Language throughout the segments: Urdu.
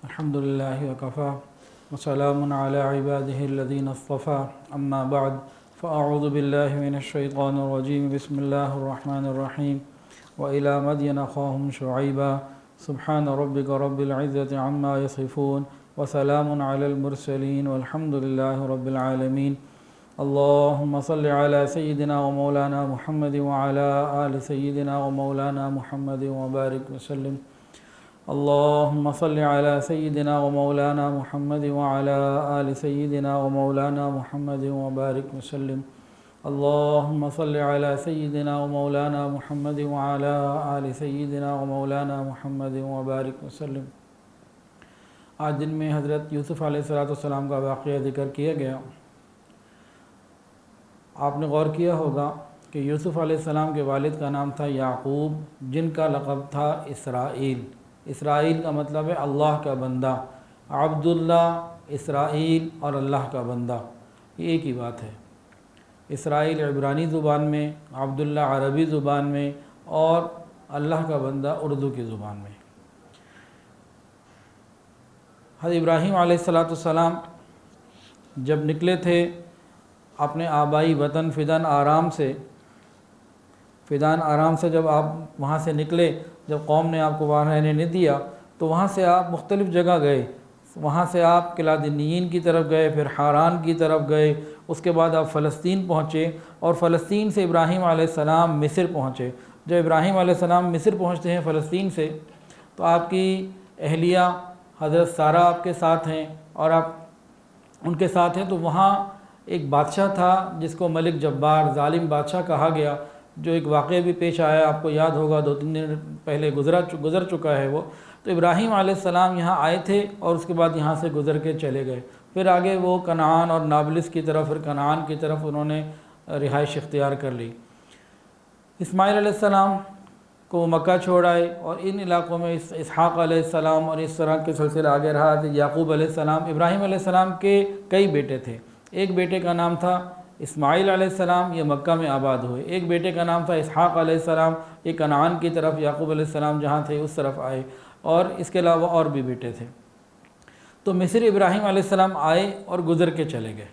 الحمد لله وكفى وسلام على عباده الذين اصطفى أما بعد فأعوذ بالله من الشيطان الرجيم بسم الله الرحمن الرحيم وإلى مدين أخاهم شعيبا سبحان ربك رب العزة عما يصفون وسلام على المرسلين والحمد لله رب العالمين اللهم صل على سيدنا ومولانا محمد وعلى آل سيدنا ومولانا محمد وبارك وسلم اللهم صل على سيدنا ومولانا محمد وعلى آل سيدنا ومولانا محمد وبارك وسلم اللهم صل على سيدنا ومولانا محمد وعلى آل سيدنا ومولانا محمد وبارك وسلم۔ آج دن میں حضرت یوسف علیہ السلام کا واقعہ ذکر کیا گیا۔ آپ نے غور کیا ہوگا کہ یوسف علیہ السلام کے والد کا نام تھا یعقوب، جن کا لقب تھا اسرائیل۔ اسرائیل کا مطلب ہے اللہ کا بندہ، عبداللہ، اسرائیل اور اللہ کا بندہ، یہ ایک ہی بات ہے۔ اسرائیل عبرانی زبان میں، عبداللہ عربی زبان میں اور اللہ کا بندہ اردو کی زبان میں۔ حضرت ابراہیم علیہ السلام جب نکلے تھے اپنے آبائی وطن فدان آرام سے جب آپ وہاں سے نکلے، جب قوم نے آپ کو وہاں رہنے نہیں دیا تو وہاں سے آپ مختلف جگہ گئے۔ وہاں سے آپ کلادنیین کی طرف گئے، پھر حاران کی طرف گئے، اس کے بعد آپ فلسطین پہنچے اور فلسطین سے ابراہیم علیہ السلام مصر پہنچے۔ جب ابراہیم علیہ السلام مصر پہنچتے ہیں فلسطین سے تو آپ کی اہلیہ حضرت سارہ آپ کے ساتھ ہیں اور آپ ان کے ساتھ ہیں، تو وہاں ایک بادشاہ تھا جس کو ملک جبار، ظالم بادشاہ کہا گیا، جو ایک واقعہ بھی پیش آیا، آپ کو یاد ہوگا، 2-3 دن پہلے گزر چکا ہے وہ۔ تو ابراہیم علیہ السلام یہاں آئے تھے اور اس کے بعد یہاں سے گزر کے چلے گئے، پھر آگے وہ کنعان اور نابلس کی طرف، پھر کنعان کی طرف انہوں نے رہائش اختیار کر لی۔ اسماعیل علیہ السلام کو مکہ چھوڑ آئے اور ان علاقوں میں اسحاق علیہ السلام اور اس طرح کے سلسلہ آگے رہا۔ یعقوب علیہ السلام، ابراہیم علیہ السلام کے کئی بیٹے تھے، ایک بیٹے کا نام تھا اسماعیل علیہ السلام، یہ مکہ میں آباد ہوئے۔ ایک بیٹے کا نام تھا اسحاق علیہ السلام، یہ کنعان کی طرف، یعقوب علیہ السلام جہاں تھے اس طرف آئے، اور اس کے علاوہ اور بھی بیٹے تھے۔ تو مصر ابراہیم علیہ السلام آئے اور گزر کے چلے گئے۔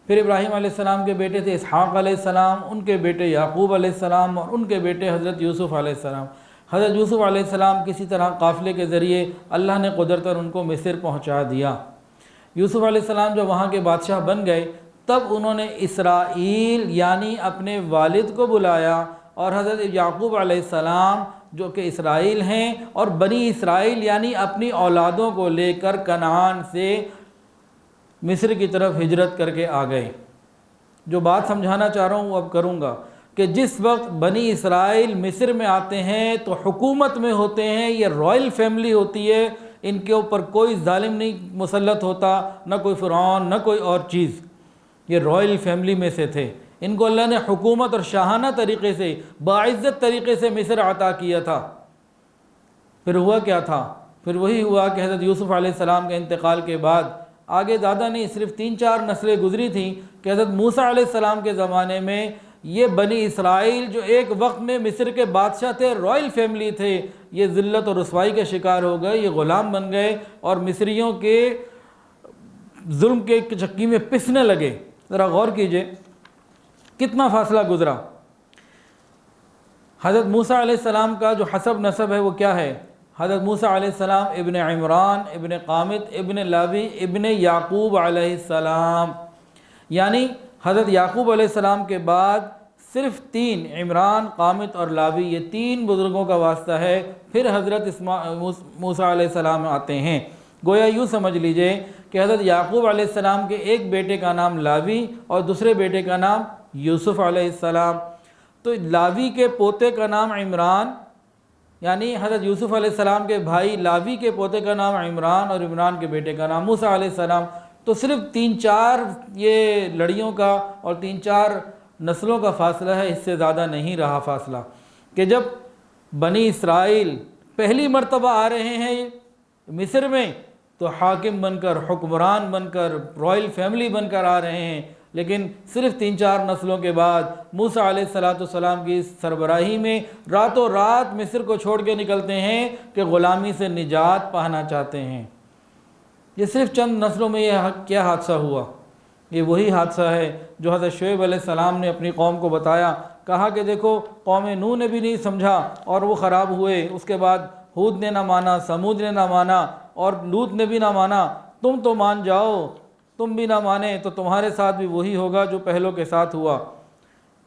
پھر ابراہیم علیہ السلام کے بیٹے تھے اسحاق علیہ السلام، ان کے بیٹے یعقوب علیہ السلام اور ان کے بیٹے حضرت یوسف علیہ السلام۔ حضرت یوسف علیہ السلام کسی طرح قافلے کے ذریعے اللہ نے قدرتاً ان کو مصر پہنچا دیا۔ یوسف علیہ السلام جب وہاں کے بادشاہ بن گئے تب انہوں نے اسرائیل یعنی اپنے والد کو بلایا، اور حضرت یعقوب علیہ السلام جو کہ اسرائیل ہیں اور بنی اسرائیل یعنی اپنی اولادوں کو لے کر کنعان سے مصر کی طرف ہجرت کر کے آ گئے۔ جو بات سمجھانا چاہ رہا ہوں وہ اب کروں گا کہ جس وقت بنی اسرائیل مصر میں آتے ہیں تو حکومت میں ہوتے ہیں، یہ رائل فیملی ہوتی ہے، ان کے اوپر کوئی ظالم نہیں مسلط ہوتا، نہ کوئی فرعون نہ کوئی اور چیز، یہ رائل فیملی میں سے تھے۔ ان کو اللہ نے حکومت اور شاہانہ طریقے سے، باعزت طریقے سے مصر عطا کیا تھا۔ پھر ہوا کیا تھا؟ پھر وہی ہوا کہ حضرت یوسف علیہ السلام کے انتقال کے بعد آگے زیادہ نہیں، صرف 3-4 نسلیں گزری تھیں کہ حضرت موسیٰ علیہ السلام کے زمانے میں یہ بنی اسرائیل جو ایک وقت میں مصر کے بادشاہ تھے، رائل فیملی تھے، یہ ذلت اور رسوائی کے شکار ہو گئے، یہ غلام بن گئے اور مصریوں کے ظلم کے چکی میں پسنے لگے۔ ذرا غور کیجئے کتنا فاصلہ گزرا۔ حضرت موسیٰ علیہ السلام کا جو حسب نسب ہے وہ کیا ہے؟ حضرت موسیٰ علیہ السلام ابن عمران ابن قامت ابن لاوی ابن یعقوب علیہ السلام، یعنی حضرت یعقوب علیہ السلام کے بعد صرف 3 عمران، قامت اور لاوی، یہ 3 بزرگوں کا واسطہ ہے، پھر حضرت موسیٰ علیہ السلام آتے ہیں۔ گویا یوں سمجھ لیجئے کہ حضرت یعقوب علیہ السلام کے ایک بیٹے کا نام لاوی اور دوسرے بیٹے کا نام یوسف علیہ السلام۔ تو لاوی کے پوتے کا نام عمران، یعنی حضرت یوسف علیہ السلام کے بھائی لاوی کے پوتے کا نام عمران اور عمران کے بیٹے کا نام موسیٰ علیہ السلام۔ تو صرف 3-4 یہ لڑیوں کا اور 3-4 نسلوں کا فاصلہ ہے، اس سے زیادہ نہیں رہا فاصلہ، کہ جب بنی اسرائیل پہلی مرتبہ آ رہے ہیں مصر میں تو حاکم بن کر، حکمران بن کر، رائل فیملی بن کر آ رہے ہیں، لیکن صرف 3-4 نسلوں کے بعد موسیٰ علیہ السلام کی سربراہی میں راتوں رات مصر کو چھوڑ کے نکلتے ہیں کہ غلامی سے نجات پانا چاہتے ہیں۔ یہ صرف چند نسلوں میں یہ کیا حادثہ ہوا؟ یہ وہی حادثہ ہے جو حضرت شعیب علیہ السلام نے اپنی قوم کو بتایا، کہا کہ دیکھو قوم نوح نے بھی نہیں سمجھا اور وہ خراب ہوئے، اس کے بعد ہود نے نہ مانا، سمود نے نہ مانا اور لوط نے بھی نہ مانا، تم تو مان جاؤ، تم بھی نہ مانے تو تمہارے ساتھ بھی وہی ہوگا جو پہلوں کے ساتھ ہوا۔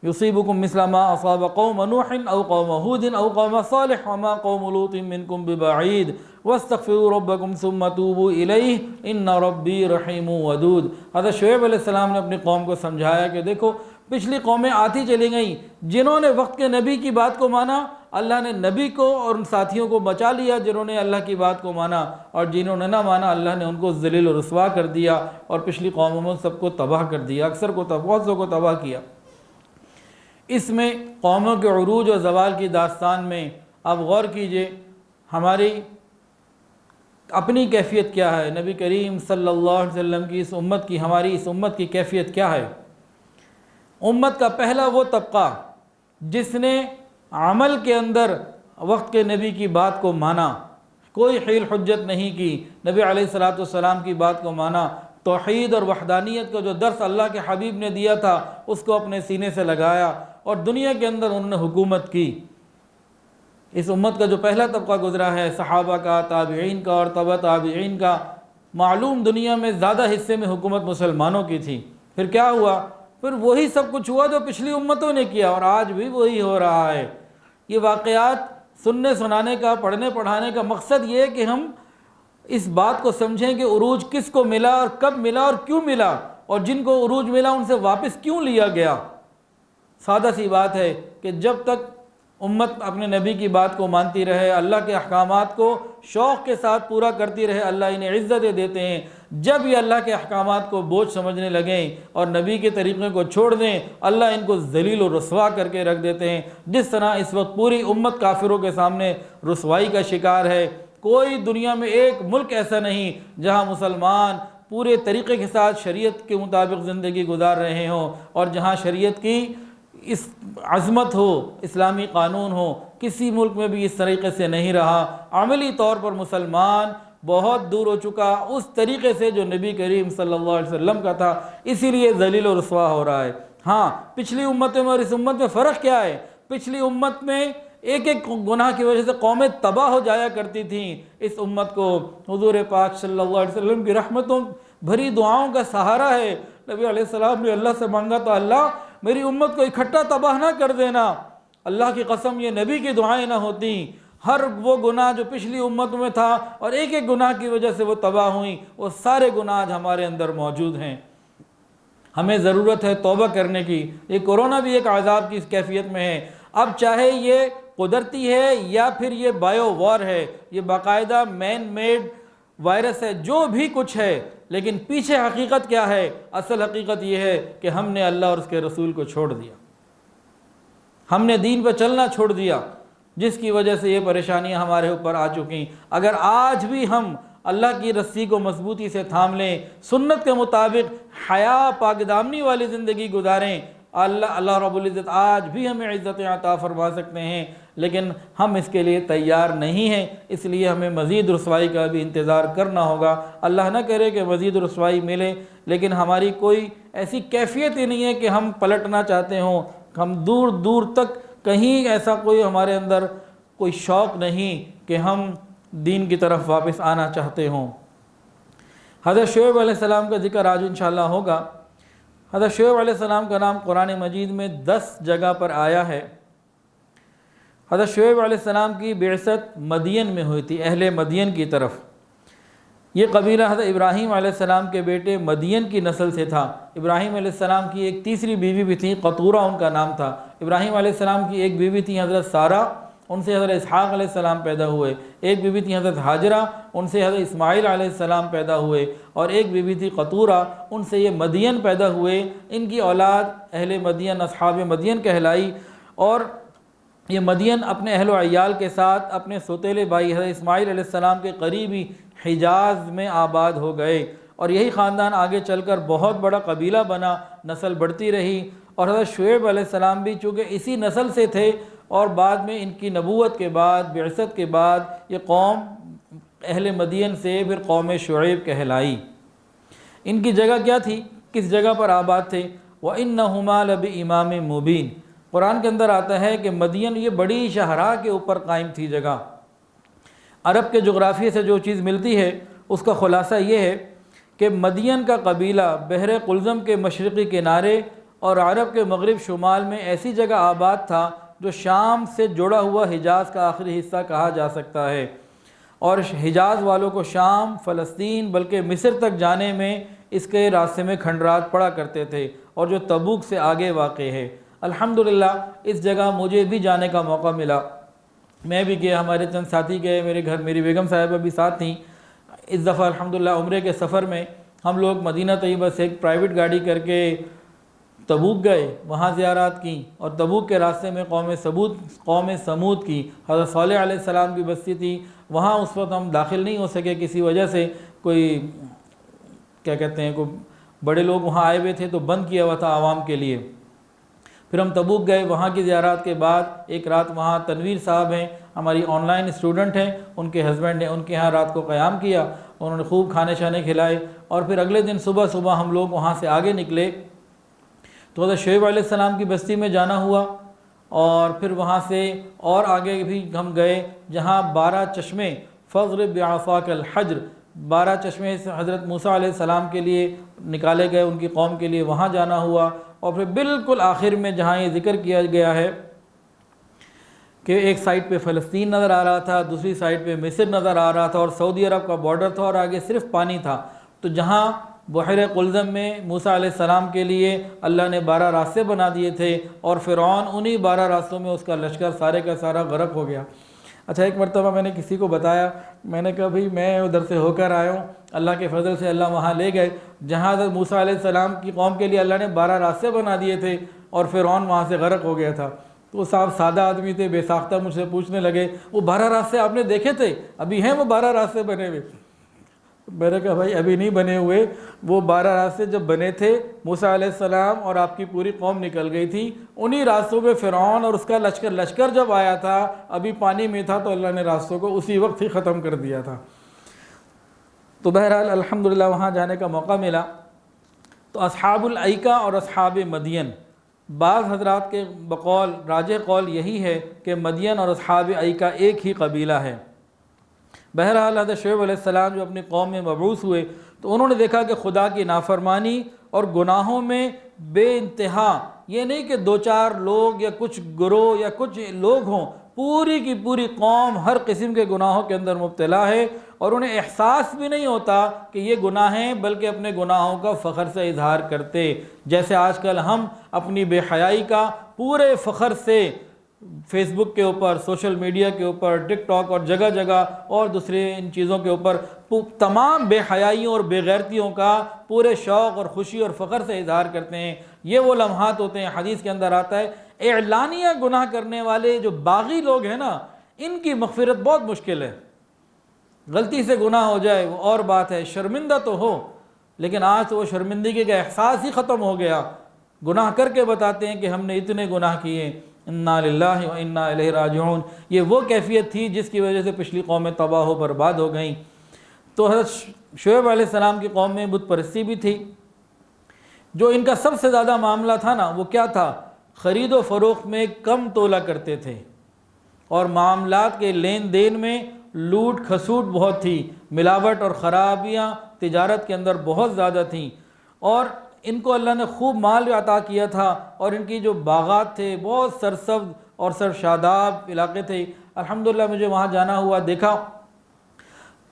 یصیبکم مثل ما اصاب قوم نوح او قوم ہود او قوم صالح وما قوم لوط منکم ببعید واستغفروا ربکم ثم توبوا الیہ ان ربی رحیم ودود۔ حضرت شعیب علیہ السلام نے اپنی قوم کو سمجھایا کہ دیکھو پچھلی قومیں آتی چلی گئیں، جنہوں نے وقت کے نبی کی بات کو مانا اللہ نے نبی کو اور ان ساتھیوں کو بچا لیا جنہوں نے اللہ کی بات کو مانا، اور جنہوں نے نہ مانا اللہ نے ان کو ذلیل و رسوا کر دیا اور پچھلی قوموں میں سب کو تباہ کر دیا، اکثر کو بہت سو کو تباہ کیا۔ اس میں قوموں کے عروج و زوال کی داستان میں آپ غور کیجئے ہماری اپنی کیفیت کیا ہے، نبی کریم صلی اللہ علیہ وسلم کی اس امت کی، ہماری اس امت کی کیفیت کیا ہے؟ امت کا پہلا وہ طبقہ جس نے عمل کے اندر وقت کے نبی کی بات کو مانا، کوئی حیل حجت نہیں کی، نبی علیہ السلام کی بات کو مانا، توحید اور وحدانیت کا جو درس اللہ کے حبیب نے دیا تھا اس کو اپنے سینے سے لگایا اور دنیا کے اندر انہوں نے حکومت کی۔ اس امت کا جو پہلا طبقہ گزرا ہے صحابہ کا، تابعین کا اور تبع تابعین کا، معلوم دنیا میں زیادہ حصے میں حکومت مسلمانوں کی تھی۔ پھر کیا ہوا؟ پھر وہی سب کچھ ہوا جو پچھلی امتوں نے کیا اور آج بھی وہی ہو رہا ہے۔ یہ واقعات سننے سنانے کا، پڑھنے پڑھانے کا مقصد یہ ہے کہ ہم اس بات کو سمجھیں کہ عروج کس کو ملا اور کب ملا اور کیوں ملا، اور جن کو عروج ملا ان سے واپس کیوں لیا گیا۔ سادہ سی بات ہے کہ جب تک امت اپنے نبی کی بات کو مانتی رہے، اللہ کے احکامات کو شوق کے ساتھ پورا کرتی رہے، اللہ انہیں عزتیں دیتے ہیں۔ جب یہ اللہ کے احکامات کو بوجھ سمجھنے لگیں اور نبی کے طریقے کو چھوڑ دیں، اللہ ان کو ذلیل و رسوا کر کے رکھ دیتے ہیں۔ جس طرح اس وقت پوری امت کافروں کے سامنے رسوائی کا شکار ہے۔ کوئی دنیا میں ایک ملک ایسا نہیں جہاں مسلمان پورے طریقے کے ساتھ شریعت کے مطابق زندگی گزار رہے ہوں، اور جہاں شریعت کی اس عظمت ہو، اسلامی قانون ہو، کسی ملک میں بھی اس طریقے سے نہیں رہا۔ عملی طور پر مسلمان بہت دور ہو چکا اس طریقے سے جو نبی کریم صلی اللہ علیہ وسلم کا تھا، اسی لیے ذلیل و رسوا ہو رہا ہے۔ ہاں، پچھلی امتوں میں اور اس امت میں فرق کیا ہے؟ پچھلی امت میں ایک ایک گناہ کی وجہ سے قومیں تباہ ہو جایا کرتی تھیں۔ اس امت کو حضور پاک صلی اللہ علیہ وسلم کی رحمتوں بھری دعاؤں کا سہارا ہے۔ نبی علیہ السلام نے اللہ سے مانگا تو اللہ میری امت کو اکٹھا تباہ نہ کر دینا۔ اللہ کی قسم یہ نبی کی دعائیں نہ ہوتی، ہر وہ گناہ جو پچھلی امت میں تھا اور ایک ایک گناہ کی وجہ سے وہ تباہ ہوئیں، وہ سارے گناہ آج ہمارے اندر موجود ہیں۔ ہمیں ضرورت ہے توبہ کرنے کی۔ یہ کورونا بھی ایک عذاب کی کیفیت میں ہے۔ اب چاہے یہ قدرتی ہے یا پھر یہ بائیو وار ہے، یہ باقاعدہ مین میڈ وائرس ہے، جو بھی کچھ ہے، لیکن پیچھے حقیقت کیا ہے؟ اصل حقیقت یہ ہے کہ ہم نے اللہ اور اس کے رسول کو چھوڑ دیا، ہم نے دین پہ چلنا چھوڑ دیا، جس کی وجہ سے یہ پریشانیاں ہمارے اوپر آ چکی۔ اگر آج بھی ہم اللہ کی رسی کو مضبوطی سے تھام لیں، سنت کے مطابق حیا پاک دامنی والی زندگی گزاریں، اللہ رب العزت آج بھی ہمیں عزت عطا فرما سکتے ہیں، لیکن ہم اس کے لیے تیار نہیں ہیں۔ اس لیے ہمیں مزید رسوائی کا بھی انتظار کرنا ہوگا۔ اللہ نہ کرے کہ مزید رسوائی ملے، لیکن ہماری کوئی ایسی کیفیت ہی نہیں ہے کہ ہم پلٹنا چاہتے ہوں۔ ہم دور دور تک کہیں ایسا کوئی ہمارے اندر کوئی شوق نہیں کہ ہم دین کی طرف واپس آنا چاہتے ہوں۔ حضرت شعیب علیہ السلام کا ذکر آج انشاءاللہ ہوگا۔ حضرت شعیب علیہ السلام کا نام قرآن مجید میں 10 جگہ پر آیا ہے۔ حضرت شعیب علیہ السلام کی بعثت مدین میں ہوئی تھی، اہل مدین کی طرف۔ یہ قبیلہ حضرت ابراہیم علیہ السلام کے بیٹے مدین کی نسل سے تھا۔ ابراہیم علیہ السلام کی ایک تیسری بیوی بھی تھی، قطورہ ان کا نام تھا۔ ابراہیم علیہ السلام کی ایک بیوی تھی حضرت سارہ، ان سے حضرت اسحاق علیہ السلام پیدا ہوئے۔ ایک بیوی تھی حضرت ہاجرہ، ان سے حضرت اسماعیل علیہ السلام پیدا ہوئے، اور ایک بیوی تھی قطورہ، ان سے یہ مدین پیدا ہوئے۔ ان کی اولاد اہل مدین، اصحاب مدین کہلائی، اور یہ مدین اپنے اہل و عیال کے ساتھ اپنے سوتیلے بھائی حضرت اسماعیل علیہ السلام کے قریبی حجاز میں آباد ہو گئے، اور یہی خاندان آگے چل کر بہت بڑا قبیلہ بنا، نسل بڑھتی رہی۔ اور حضرت شعیب علیہ السلام بھی چونکہ اسی نسل سے تھے، اور بعد میں ان کی نبوت کے بعد، بعثت کے بعد، یہ قوم اہل مدین سے پھر قوم شعیب کہلائی۔ ان کی جگہ کیا تھی، کس جگہ پر آباد تھے؟ وَإِنَّهُمَا لَبِإِمَامٍ مُبِينٍ۔ قرآن کے اندر آتا ہے کہ مدین یہ بڑی شاہراہ کے اوپر قائم تھی جگہ۔ عرب کے جغرافیے سے جو چیز ملتی ہے اس کا خلاصہ یہ ہے کہ مدین کا قبیلہ بحر قلزم کے مشرقی کنارے اور عرب کے مغرب شمال میں ایسی جگہ آباد تھا جو شام سے جڑا ہوا حجاز کا آخری حصہ کہا جا سکتا ہے، اور حجاز والوں کو شام، فلسطین بلکہ مصر تک جانے میں اس کے راستے میں کھنڈرات پڑا کرتے تھے، اور جو تبوک سے آگے واقع ہے۔ الحمدللہ اس جگہ مجھے بھی جانے کا موقع ملا، میں بھی گیا، ہمارے چند ساتھی گئے، میرے گھر میری بیگم صاحبہ بھی ساتھ تھیں۔ اس دفعہ الحمدللہ عمرے کے سفر میں ہم لوگ مدینہ طیبہ سے ایک پرائیویٹ گاڑی کر کے تبوک گئے، وہاں زیارات کی، اور تبوک کے راستے میں قوم سمود کی حضرت صالح علیہ السلام کی بستی تھی، وہاں اس وقت ہم داخل نہیں ہو سکے کسی وجہ سے، کوئی کیا کہتے ہیں کوئی بڑے لوگ وہاں آئے ہوئے تھے تو بند کیا ہوا تھا عوام کے لیے۔ پھر ہم تبوک گئے، وہاں کی زیارات کے بعد ایک رات وہاں تنویر صاحب ہیں، ہماری آن لائن اسٹوڈنٹ ہیں، ان کے ہسبینڈ ہیں، ان کے ہاں رات کو قیام کیا، انہوں نے خوب کھانے شانے کھلائے، اور پھر اگلے دن صبح ہم لوگ وہاں سے آگے نکلے تو حضرت شعیب علیہ السلام کی بستی میں جانا ہوا، اور پھر وہاں سے اور آگے بھی ہم گئے جہاں 12 چشمے فضرب بعصاک الحجر، 12 چشمے حضرت موسیٰ علیہ السلام کے لیے نکالے گئے، ان کی قوم کے لیے وہاں جانا ہوا، اور پھر بالکل آخر میں جہاں یہ ذکر کیا گیا ہے کہ ایک سائڈ پہ فلسطین نظر آ رہا تھا، دوسری سائڈ پہ مصر نظر آ رہا تھا، اور سعودی عرب کا بارڈر تھا، اور آگے صرف پانی تھا، تو جہاں بحر قلزم میں موسیٰ علیہ السلام کے لیے اللہ نے 12 راستے بنا دیے تھے، اور فرعون انہی 12 راستوں میں اس کا لشکر سارے کا سارا غرق ہو گیا۔ اچھا، ایک مرتبہ میں نے کسی کو بتایا، میں نے کہا بھئی میں ادھر سے ہو کر آیا ہوں، اللہ کے فضل سے اللہ وہاں لے گئے جہاں حضرت موسیٰ علیہ السلام کی قوم کے لیے اللہ نے 12 راستے بنا دیے تھے، اور فرعون وہاں سے غرق ہو گیا تھا۔ تو وہ صاحب سادہ آدمی تھے، بے ساختہ، مجھ سے پوچھنے لگے وہ 12 راستے آپ نے دیکھے تھے؟ ابھی ہیں وہ 12 راستے بنے ہوئے؟ میں نے کہا بھائی ابھی نہیں بنے ہوئے، وہ 12 راستے جب بنے تھے موسیٰ علیہ السلام اور آپ کی پوری قوم نکل گئی تھی، انہی راستوں میں فرعون اور اس کا لشکر جب آیا تھا ابھی پانی میں تھا، تو اللہ نے راستوں کو اسی وقت ہی ختم کر دیا تھا۔ تو بہرحال الحمدللہ وہاں جانے کا موقع ملا۔ تو اصحاب الایکہ اور اصحاب مدین، بعض حضرات کے بقول راجح قول یہی ہے کہ مدین اور اصحاب ایکہ ایک ہی قبیلہ ہے۔ بہرحال حضرت شعیب علیہ السلام جو اپنی قوم میں مبعوث ہوئے تو انہوں نے دیکھا کہ خدا کی نافرمانی اور گناہوں میں بے انتہا، یہ نہیں کہ 2-4 لوگ یا کچھ گروہ یا کچھ لوگ ہوں، پوری کی پوری قوم ہر قسم کے گناہوں کے اندر مبتلا ہے، اور انہیں احساس بھی نہیں ہوتا کہ یہ گناہ ہیں، بلکہ اپنے گناہوں کا فخر سے اظہار کرتے، جیسے آج کل ہم اپنی بے حیائی کا پورے فخر سے فیس بک کے اوپر، سوشل میڈیا کے اوپر، ٹک ٹاک اور جگہ جگہ اور دوسرے ان چیزوں کے اوپر تمام بے حیائیوں اور بے غیرتیوں کا پورے شوق اور خوشی اور فخر سے اظہار کرتے ہیں۔ یہ وہ لمحات ہوتے ہیں، حدیث کے اندر آتا ہے اعلانیہ گناہ کرنے والے جو باغی لوگ ہیں نا، ان کی مغفرت بہت مشکل ہے۔ غلطی سے گناہ ہو جائے وہ اور بات ہے، شرمندہ تو ہو، لیکن آج تو وہ شرمندگی کا احساس ہی ختم ہو گیا، گناہ کر کے بتاتے ہیں کہ ہم نے اتنے گناہ کیے، انا للہ و انا الیہ راجعون۔ یہ وہ کیفیت تھی جس کی وجہ سے پچھلی قومیں تباہ و برباد ہو گئیں۔ تو حضرت شعیب علیہ السلام کی قوم میں بت پرستی بھی تھی۔ جو ان کا سب سے زیادہ معاملہ تھا نا، وہ کیا تھا؟ خرید و فروخت میں کم تولا کرتے تھے، اور معاملات کے لین دین میں لوٹ کھسوٹ بہت تھی، ملاوٹ اور خرابیاں تجارت کے اندر بہت زیادہ تھیں، اور ان کو اللہ نے خوب مال عطا کیا تھا، اور ان کی جو باغات تھے بہت سرسبز اور سرشاداب علاقے تھے۔ الحمدللہ مجھے وہاں جانا ہوا، دیکھا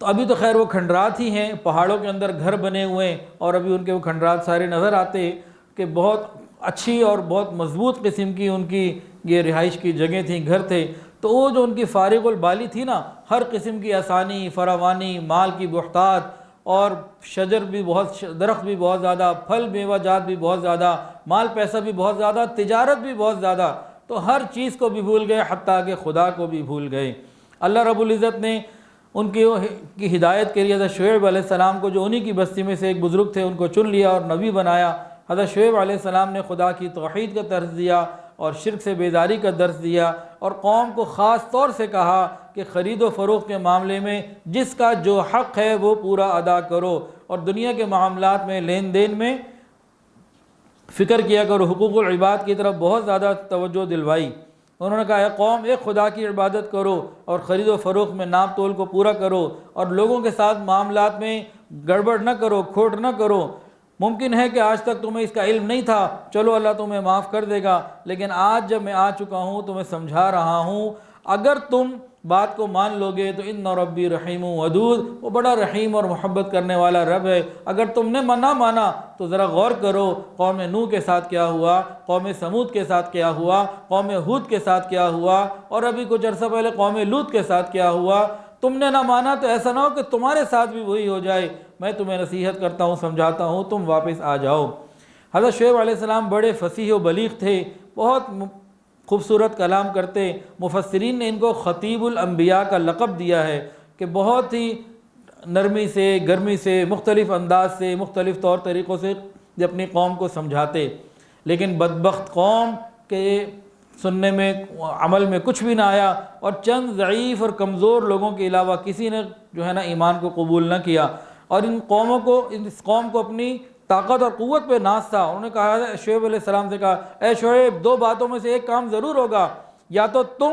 تو ابھی تو خیر وہ کھنڈرات ہی ہیں، پہاڑوں کے اندر گھر بنے ہوئے، اور ابھی ان کے وہ کھنڈرات سارے نظر آتے کہ بہت اچھی اور بہت مضبوط قسم کی ان کی یہ رہائش کی جگہ تھیں، گھر تھے۔ تو وہ جو ان کی فارغ البالی تھی نا، ہر قسم کی آسانی، فراوانی، مال کی بحتات، اور شجر بھی بہت، درخت بھی بہت زیادہ، پھل میوہ جات بھی بہت زیادہ، مال پیسہ بھی بہت زیادہ، تجارت بھی بہت زیادہ، تو ہر چیز کو بھی بھول گئے، حتیٰ کہ خدا کو بھی بھول گئے۔ اللہ رب العزت نے ان کی ہدایت کے لیے حضرت شعیب علیہ السلام کو، جو انہی کی بستی میں سے ایک بزرگ تھے، ان کو چن لیا اور نبی بنایا۔ حضرت شعیب علیہ السلام نے خدا کی توحید کا درس دیا اور شرک سے بیداری کا درس دیا، اور قوم کو خاص طور سے کہا کہ خرید و فروخت کے معاملے میں جس کا جو حق ہے وہ پورا ادا کرو، اور دنیا کے معاملات میں لین دین میں فکر کیا کرو، حقوق العباد کی طرف بہت زیادہ توجہ دلوائی۔ انہوں نے کہا اے قوم، ایک خدا کی عبادت کرو اور خرید و فروخت میں ناپ تول کو پورا کرو، اور لوگوں کے ساتھ معاملات میں گڑبڑ نہ کرو، کھوٹ نہ کرو۔ ممکن ہے کہ آج تک تمہیں اس کا علم نہیں تھا، چلو اللہ تمہیں معاف کر دے گا، لیکن آج جب میں آ چکا ہوں تمہیں سمجھا رہا ہوں، اگر تم بات کو مان لو گے تو ان ربی رحیم ودود، وہ بڑا رحیم اور محبت کرنے والا رب ہے۔ اگر تم نے نہ مانا تو ذرا غور کرو، قوم نوح کے ساتھ کیا ہوا، قوم سمود کے ساتھ کیا ہوا، قوم ہود کے ساتھ کیا ہوا، اور ابھی کچھ عرصہ پہلے قوم لوط کے ساتھ کیا ہوا۔ تم نے نہ مانا تو ایسا نہ ہو کہ تمہارے ساتھ بھی وہی ہو جائے۔ میں تمہیں نصیحت کرتا ہوں، سمجھاتا ہوں، تم واپس آ جاؤ۔ حضرت شعیب علیہ السلام بڑے فصیح و بلیغ تھے، بہت خوبصورت کلام کرتے۔ مفسرین نے ان کو خطیب الانبیاء کا لقب دیا ہے کہ بہت ہی نرمی سے، گرمی سے، مختلف انداز سے، مختلف طور طریقوں سے اپنی قوم کو سمجھاتے، لیکن بدبخت قوم کے سننے میں، عمل میں کچھ بھی نہ آیا، اور چند ضعیف اور کمزور لوگوں کے علاوہ کسی نے جو ہے نا ایمان کو قبول نہ کیا، اور اس قوم کو اپنی طاقت اور قوت پہ ناز تھا۔ انہوں نے کہا، شعیب علیہ السلام سے کہا، اے شعیب، دو باتوں میں سے ایک کام ضرور ہوگا، یا تو تم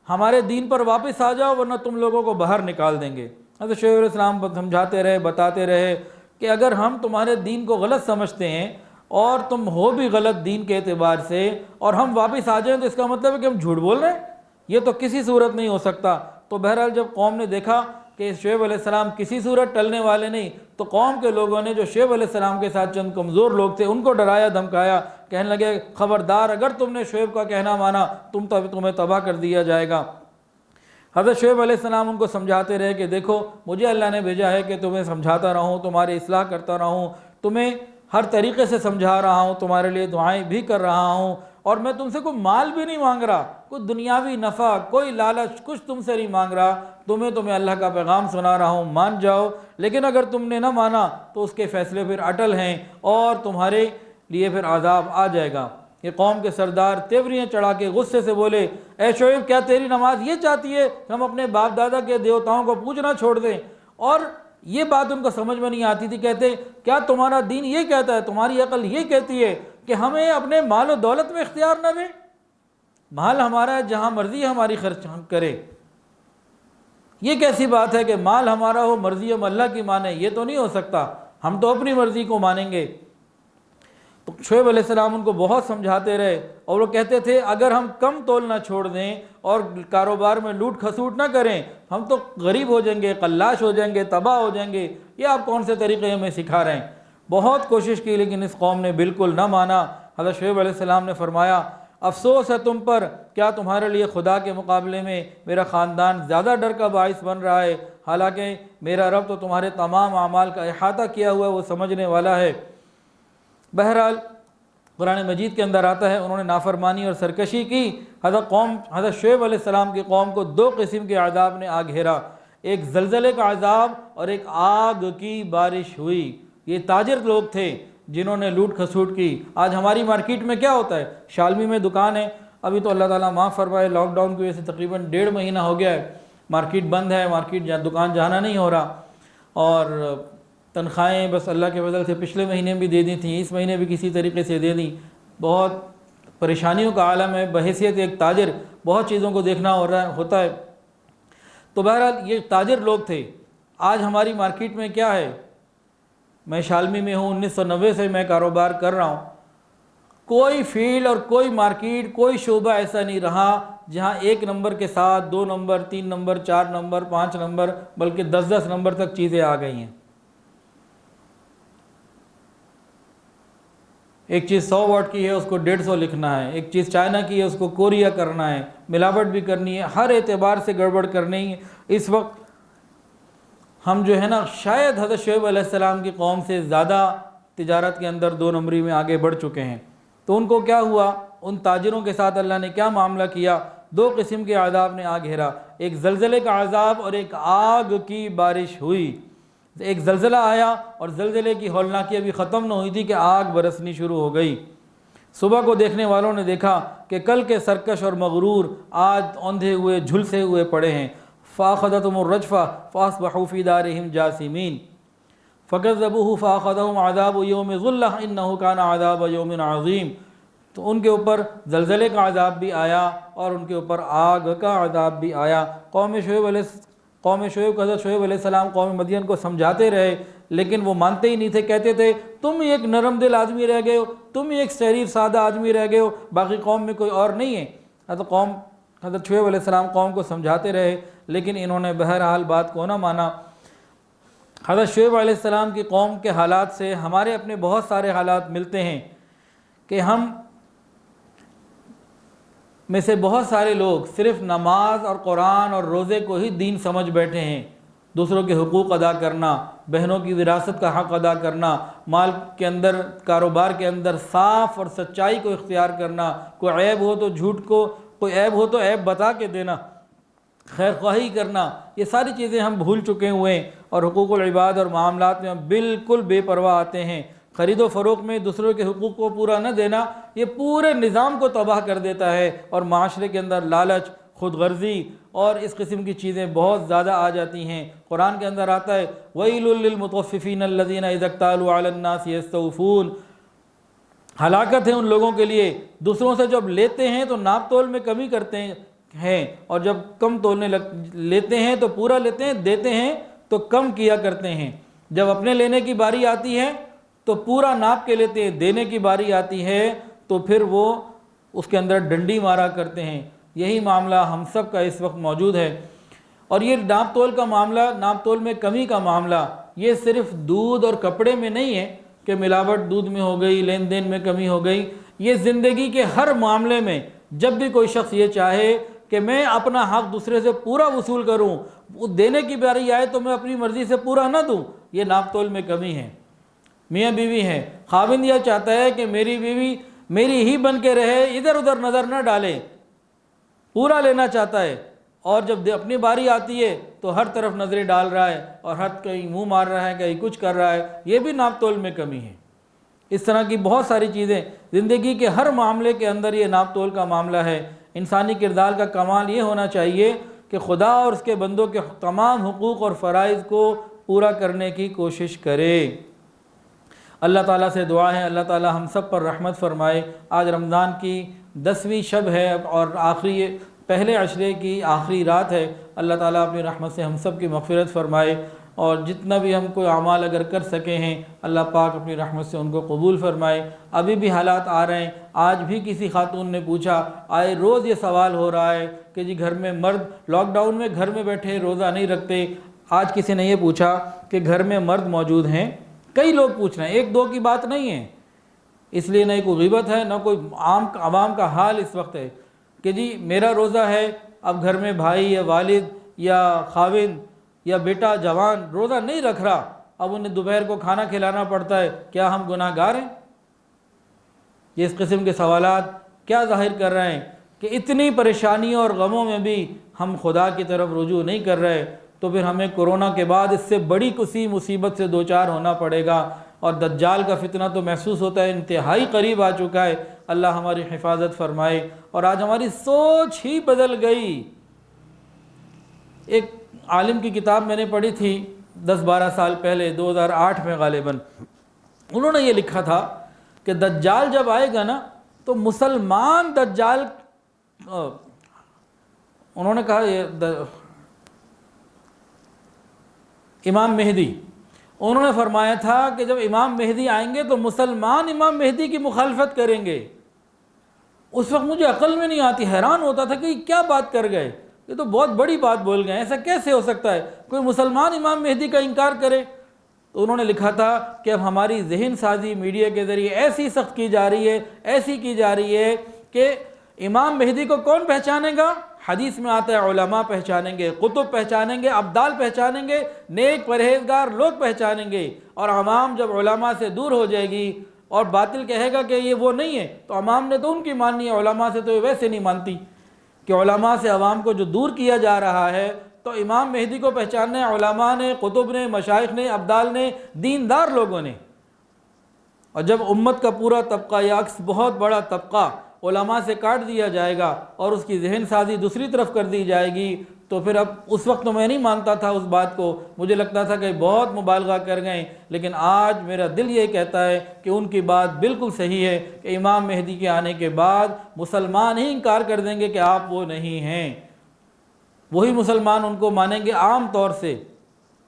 ہمارے دین پر واپس آ جاؤ ورنہ تم لوگوں کو باہر نکال دیں گے۔ حضرت شعیب علیہ السلام سمجھاتے رہے، بتاتے رہے کہ اگر ہم تمہارے دین کو غلط سمجھتے ہیں اور تم ہو بھی غلط دین کے اعتبار سے، اور ہم واپس آ جائیں تو اس کا مطلب ہے کہ ہم جھوٹ بول رہے ہیں، یہ تو کسی صورت نہیں ہو سکتا۔ تو بہرحال جب قوم نے دیکھا کہ شعیب علیہ السلام کسی صورت ٹلنے والے نہیں، تو قوم کے لوگوں نے جو شعیب علیہ السلام کے ساتھ چند کمزور لوگ تھے ان کو ڈرایا دھمکایا، کہنے لگے خبردار اگر تم نے شعیب کا کہنا مانا تمہیں تباہ کر دیا جائے گا۔ حضرت شعیب علیہ السلام ان کو سمجھاتے رہے کہ دیکھو، مجھے اللہ نے بھیجا ہے کہ تمہیں سمجھاتا رہوں، تمہاری اصلاح کرتا رہوں، تمہیں ہر طریقے سے سمجھا رہا ہوں، تمہارے لیے دعائیں بھی کر رہا ہوں، اور میں تم سے کوئی مال بھی نہیں مانگ رہا، کوئی دنیاوی نفع، کوئی لالچ، کچھ تم سے نہیں مانگ رہا، تمہیں اللہ کا پیغام سنا رہا ہوں، مان جاؤ۔ لیکن اگر تم نے نہ مانا تو اس کے فیصلے پھر اٹل ہیں اور تمہارے لیے پھر عذاب آ جائے گا۔ یہ قوم کے سردار تیوریاں چڑھا کے غصے سے بولے، اے شعیب، کیا تیری نماز یہ چاہتی ہے کہ ہم اپنے باپ دادا کے دیوتاؤں کو پوجنا چھوڑ دیں؟ اور یہ بات ان کو سمجھ میں نہیں آتی تھی۔ کہتے، کیا تمہارا دین یہ کہتا ہے، تمہاری عقل یہ کہتی ہے کہ ہمیں اپنے مال و دولت میں اختیار نہ دیں؟ مال ہمارا ہے، جہاں مرضی ہماری خرچ ہم کرے۔ یہ کیسی بات ہے کہ مال ہمارا ہو، مرضی ہم اللہ کی مانیں؟ یہ تو نہیں ہو سکتا، ہم تو اپنی مرضی کو مانیں گے۔ تو شعیب علیہ السلام ان کو بہت سمجھاتے رہے، اور وہ کہتے تھے اگر ہم کم تول نہ چھوڑ دیں اور کاروبار میں لوٹ کھسوٹ نہ کریں، ہم تو غریب ہو جائیں گے، قلاش ہو جائیں گے، تباہ ہو جائیں گے۔ یہ آپ کون سے طریقے ہمیں سکھا رہے ہیں؟ بہت کوشش کی لیکن اس قوم نے بالکل نہ مانا۔ حضرت شعیب علیہ السلام نے فرمایا، افسوس ہے تم پر، کیا تمہارے لیے خدا کے مقابلے میں میرا خاندان زیادہ ڈر کا باعث بن رہا ہے؟ حالانکہ میرا رب تو تمہارے تمام اعمال کا احاطہ کیا ہوا ہے، وہ سمجھنے والا ہے۔ بہرحال قرآن مجید کے اندر آتا ہے انہوں نے نافرمانی اور سرکشی کی۔ حضرت شعیب علیہ السلام کی قوم کو دو قسم کے عذاب نے آ گھیرا، ایک زلزلے کا عذاب اور ایک آگ کی بارش ہوئی۔ یہ تاجر لوگ تھے جنہوں نے لوٹ کھسوٹ کی۔ آج ہماری مارکیٹ میں کیا ہوتا ہے؟ شالمی میں دکان ہے، ابھی تو اللہ تعالیٰ معاف فرمائے، لاک ڈاؤن کی وجہ سے تقریباً 1.5 مہینہ ہو گیا ہے، مارکیٹ بند ہے، دکان جانا نہیں ہو رہا، اور تنخواہیں بس اللہ کے فضل سے پچھلے مہینے بھی دے دی تھیں، اس مہینے بھی کسی طریقے سے دے دیں۔ بہت پریشانیوں کا عالم ہے، بحیثیت ایک تاجر بہت چیزوں کو دیکھنا ہوتا ہے۔ تو بہرحال یہ تاجر لوگ تھے۔ آج ہماری مارکیٹ میں کیا ہے؟ میں شالمی میں ہوں، 1990 سے میں کاروبار کر رہا ہوں، کوئی فیلڈ اور کوئی مارکیٹ، کوئی شعبہ ایسا نہیں رہا جہاں 1 نمبر کے ساتھ 2 نمبر، 3 نمبر، 4 نمبر، 5 نمبر، بلکہ 10 نمبر تک چیزیں آ گئی ہیں۔ ایک چیز 100 واٹ کی ہے، اس کو 150 لکھنا ہے، ایک چیز چائنا کی ہے، اس کو کوریا کرنا ہے، ملاوٹ بھی کرنی ہے، ہر اعتبار سے گڑبڑ کرنی ہے۔ اس وقت ہم جو ہے نا شاید حضرت شعیب علیہ السلام کی قوم سے زیادہ تجارت کے اندر 2 نمبری میں آگے بڑھ چکے ہیں۔ تو ان کو کیا ہوا؟ ان تاجروں کے ساتھ اللہ نے کیا معاملہ کیا؟ 2 قسم کے عذاب نے آ گھیرا، ایک زلزلے کا عذاب اور ایک آگ کی بارش ہوئی۔ ایک زلزلہ آیا اور زلزلے کی ہولناکی ابھی ختم نہ ہوئی تھی کہ آگ برسنی شروع ہو گئی۔ صبح کو دیکھنے والوں نے دیکھا کہ کل کے سرکش اور مغرور آج اوندھے ہوئے جھلسے ہوئے پڑے ہیں۔ فَأَخَذَتْهُمُ الرَّجْفَةُ فَأَصْبَحُوا فِي دَارِهِمْ جَاثِمِينَ فَكَذَّبُوهُ فَأَخَذَهُمْ عَذَابُ يَوْمِ ظُلَّةٍ إِنَّهُ كَانَ عَذَابَ يَوْمٍ عَظِيمٍ۔ تو ان کے اوپر زلزلے کا عذاب بھی آیا اور ان کے اوپر آگ کا عذاب بھی آیا۔ قوم شعیب حضرت شعیب علیہ السلام قوم مدین کو سمجھاتے رہے، لیکن وہ مانتے ہی نہیں تھے، کہتے تھے تم ہی ایک نرم دل آدمی رہ گئے ہو، تم ہی ایک شریف سادہ آدمی رہ گئے ہو، باقی قوم میں کوئی اور نہیں ہے۔ حضرت شعیب علیہ السلام قوم کو سمجھاتے رہے، لیکن انہوں نے بہرحال بات کو نہ مانا۔ حضرت شعیب علیہ السلام کی قوم کے حالات سے ہمارے اپنے بہت سارے حالات ملتے ہیں کہ ہم میں سے بہت سارے لوگ صرف نماز اور قرآن اور روزے کو ہی دین سمجھ بیٹھے ہیں۔ دوسروں کے حقوق ادا کرنا، بہنوں کی وراثت کا حق ادا کرنا، مال کے اندر کاروبار کے اندر صاف اور سچائی کو اختیار کرنا، کوئی عیب ہو تو جھوٹ کو، کوئی عیب ہو تو عیب بتا کے دینا، خیر خواہی کرنا، یہ ساری چیزیں ہم بھول چکے ہوئے ہیں اور حقوق العباد اور معاملات میں ہم بالکل بے پرواہ آتے ہیں۔ خرید و فروخت میں دوسروں کے حقوق کو پورا نہ دینا یہ پورے نظام کو تباہ کر دیتا ہے، اور معاشرے کے اندر لالچ، خود غرضی اور اس قسم کی چیزیں بہت زیادہ آ جاتی ہیں۔ قرآن کے اندر آتا ہے وَيْلٌ لِّلْمُطَفِّفِينَ الَّذِينَ إِذَا اكْتَالُوا عَلَى النَّاسِ يَسْتَوْفُونَ۔ ہلاکت ہے ان لوگوں کے لیے دوسروں سے جب لیتے ہیں تو ناپ تول میں کمی کرتے ہیں، اور جب کم تولنے لیتے ہیں تو پورا لیتے ہیں، دیتے ہیں تو کم کیا کرتے ہیں۔ جب اپنے لینے کی باری آتی ہے تو پورا ناپ کے لیتے ہیں، دینے کی باری آتی ہے تو پھر وہ اس کے اندر ڈنڈی مارا کرتے ہیں۔ یہی معاملہ ہم سب کا اس وقت موجود ہے، اور یہ ناپ تول کا معاملہ، ناپ تول میں کمی کا معاملہ، یہ صرف دودھ اور کپڑے میں نہیں ہے کہ ملاوٹ دودھ میں ہو گئی، لین دین میں کمی ہو گئی۔ یہ زندگی کے ہر معاملے میں جب بھی کوئی شخص یہ چاہے کہ میں اپنا حق دوسرے سے پورا وصول کروں، وہ دینے کی باری آئے تو میں اپنی مرضی سے پورا نہ دوں، یہ ناپ تول میں کمی ہے۔ میاں بیوی ہیں، خاوند یہ چاہتا ہے کہ میری بیوی میری ہی بن کے رہے، ادھر ادھر نظر نہ ڈالے، پورا لینا چاہتا ہے، اور جب اپنی باری آتی ہے تو ہر طرف نظریں ڈال رہا ہے اور ہر کہیں منہ مار رہا ہے، کہیں کچھ کر رہا ہے، یہ بھی ناپ تول میں کمی ہے۔ اس طرح کی بہت ساری چیزیں زندگی کے ہر معاملے کے اندر یہ ناپ تول کا معاملہ ہے۔ انسانی کردار کا کمال یہ ہونا چاہیے کہ خدا اور اس کے بندوں کے تمام حقوق اور فرائض کو پورا کرنے کی کوشش کرے۔ اللہ تعالیٰ سے دعا ہے اللہ تعالیٰ ہم سب پر رحمت فرمائے۔ آج رمضان کی 10ویں شب ہے اور پہلے عشرے کی آخری رات ہے۔ اللہ تعالیٰ اپنی رحمت سے ہم سب کی مغفرت فرمائے، اور جتنا بھی ہم کوئی اعمال اگر کر سکے ہیں اللہ پاک اپنی رحمت سے ان کو قبول فرمائے۔ ابھی بھی حالات آ رہے ہیں، آج بھی کسی خاتون نے پوچھا، آئے روز یہ سوال ہو رہا ہے کہ جی گھر میں مرد لاک ڈاؤن میں گھر میں بیٹھے روزہ نہیں رکھتے۔ آج کسی نے یہ پوچھا کہ گھر میں مرد موجود ہیں، کئی لوگ پوچھ رہے ہیں، ایک دو کی بات نہیں ہے، اس لیے نہ کوئی غیبت ہے نہ کوئی عوام کا حال اس وقت ہے کہ جی میرا روزہ ہے، اب گھر میں بھائی یا والد یا خاوند یا بیٹا جوان روزہ نہیں رکھ رہا، اب انہیں دوپہر کو کھانا کھلانا پڑتا ہے، کیا ہم گناہ گار ہیں؟ یہ اس قسم کے سوالات کیا ظاہر کر رہے ہیں کہ اتنی پریشانیوں اور غموں میں بھی ہم خدا کی طرف رجوع نہیں کر رہے، تو پھر ہمیں کورونا کے بعد اس سے بڑی کسی مصیبت سے دوچار ہونا پڑے گا، اور دجال کا فتنہ تو محسوس ہوتا ہے انتہائی قریب آ چکا ہے۔ اللہ ہماری حفاظت فرمائے، اور آج ہماری سوچ ہی بدل گئی۔ ایک عالم کی کتاب میں نے پڑھی تھی 10-12 سال پہلے، 2008 میں غالباً، انہوں نے یہ لکھا تھا کہ دجال جب آئے گا نا تو مسلمان دجال، انہوں نے کہا امام مہدی، انہوں نے فرمایا تھا کہ جب امام مہدی آئیں گے تو مسلمان امام مہدی کی مخالفت کریں گے۔ اس وقت مجھے عقل میں نہیں آتی، حیران ہوتا تھا کہ کیا بات کر گئے، یہ تو بہت بڑی بات بول گئے، ایسا کیسے ہو سکتا ہے کوئی مسلمان امام مہدی کا انکار کرے؟ تو انہوں نے لکھا تھا کہ اب ہماری ذہن سازی میڈیا کے ذریعے ایسی سخت کی جا رہی ہے، ایسی کی جا رہی ہے کہ امام مہدی کو کون پہچانے گا؟ حدیث میں آتا ہے علماء پہچانیں گے، کتب پہچانیں گے، ابدال پہچانیں گے، نیک پرہیزگار لوگ پہچانیں گے، اور عوام جب علماء سے دور ہو جائے گی اور باطل کہے گا کہ یہ وہ نہیں ہے، تو عوام نے تو ان کی ماننی ہے، علماء سے تو یہ ویسے نہیں مانتی، کہ علماء سے عوام کو جو دور کیا جا رہا ہے، تو امام مہدی کو پہچاننا علماء نے، کتب نے، مشائخ نے، ابدال نے، دیندار لوگوں نے۔ اور جب امت کا پورا طبقہ یا عکس بہت بڑا طبقہ علماء سے کاٹ دیا جائے گا اور اس کی ذہن سازی دوسری طرف کر دی جائے گی، تو پھر اب اس وقت تو میں نہیں مانتا تھا اس بات کو، مجھے لگتا تھا کہ بہت مبالغہ کر گئے، لیکن آج میرا دل یہ کہتا ہے کہ ان کی بات بالکل صحیح ہے کہ امام مہدی کے آنے کے بعد مسلمان ہی انکار کر دیں گے کہ آپ وہ نہیں ہیں، وہی مسلمان ان کو مانیں گے عام طور سے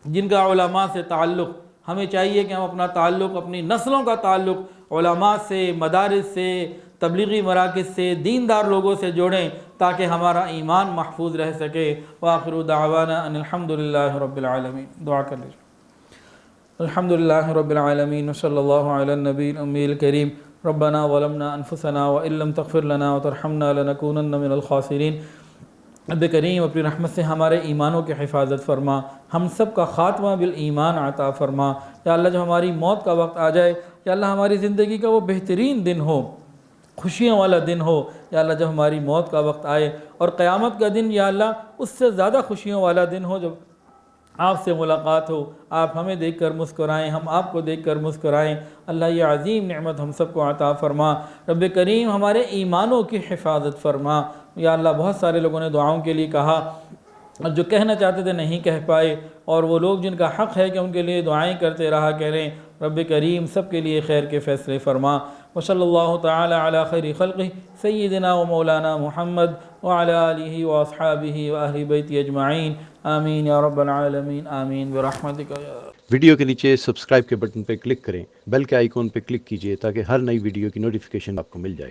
جن کا علماء سے تعلق۔ ہمیں چاہیے کہ ہم اپنا تعلق، اپنی نسلوں کا تعلق علماء سے، مدارس سے، تبلیغی مراکز سے، دیندار لوگوں سے جوڑیں تاکہ ہمارا ایمان محفوظ رہ سکے۔ وآخر دعوانا ان الحمدللہ رب العالمین۔ دعا کر لیجیے۔ الحمدللہ رب العالمین وصلی اللہ علی النبی الامی الکریم۔ ربنا ظلمنا انفسنا وان لم تغفر لنا وترحمنا لنکونن من الخاسرین۔ رب کریم اپنی رحمت سے ہمارے ایمانوں کی حفاظت فرما، ہم سب کا خاتمہ بالایمان عطا فرما۔ یا اللہ جب ہماری موت کا وقت آ جائے، یا اللہ ہماری زندگی کا وہ بہترین دن ہو، خوشیوں والا دن ہو، یا اللہ جب ہماری موت کا وقت آئے اور قیامت کا دن یا اللہ اس سے زیادہ خوشیوں والا دن ہو، جب آپ سے ملاقات ہو، آپ ہمیں دیکھ کر مسکرائیں، ہم آپ کو دیکھ کر مسکرائیں۔ اللہ یہ عظیم نعمت ہم سب کو عطا فرما۔ رب کریم ہمارے ایمانوں کی حفاظت فرما۔ یا اللہ بہت سارے لوگوں نے دعاؤں کے لیے کہا، اور جو کہنا چاہتے تھے نہیں کہہ پائے، اور وہ لوگ جن کا حق ہے کہ ان کے لیے دعائیں کرتے رہا کریں، رب کریم سب کے لیے خیر کے فیصلے فرما۔ وصلی اللہ تعالی علی خیر خلقہ سیدنا و مولانا محمد وعلی آلہ واصحابہ واہل بیتہ اجمعین، آمین یا رب العالمین، آمین برحمتک یا رب۔ ویڈیو کے نیچے سبسکرائب کے بٹن پہ کلک کریں، بیل کے آئیکن پہ کلک کیجئے تاکہ ہر نئی ویڈیو کی نوٹیفیکیشن آپ کو مل جائے۔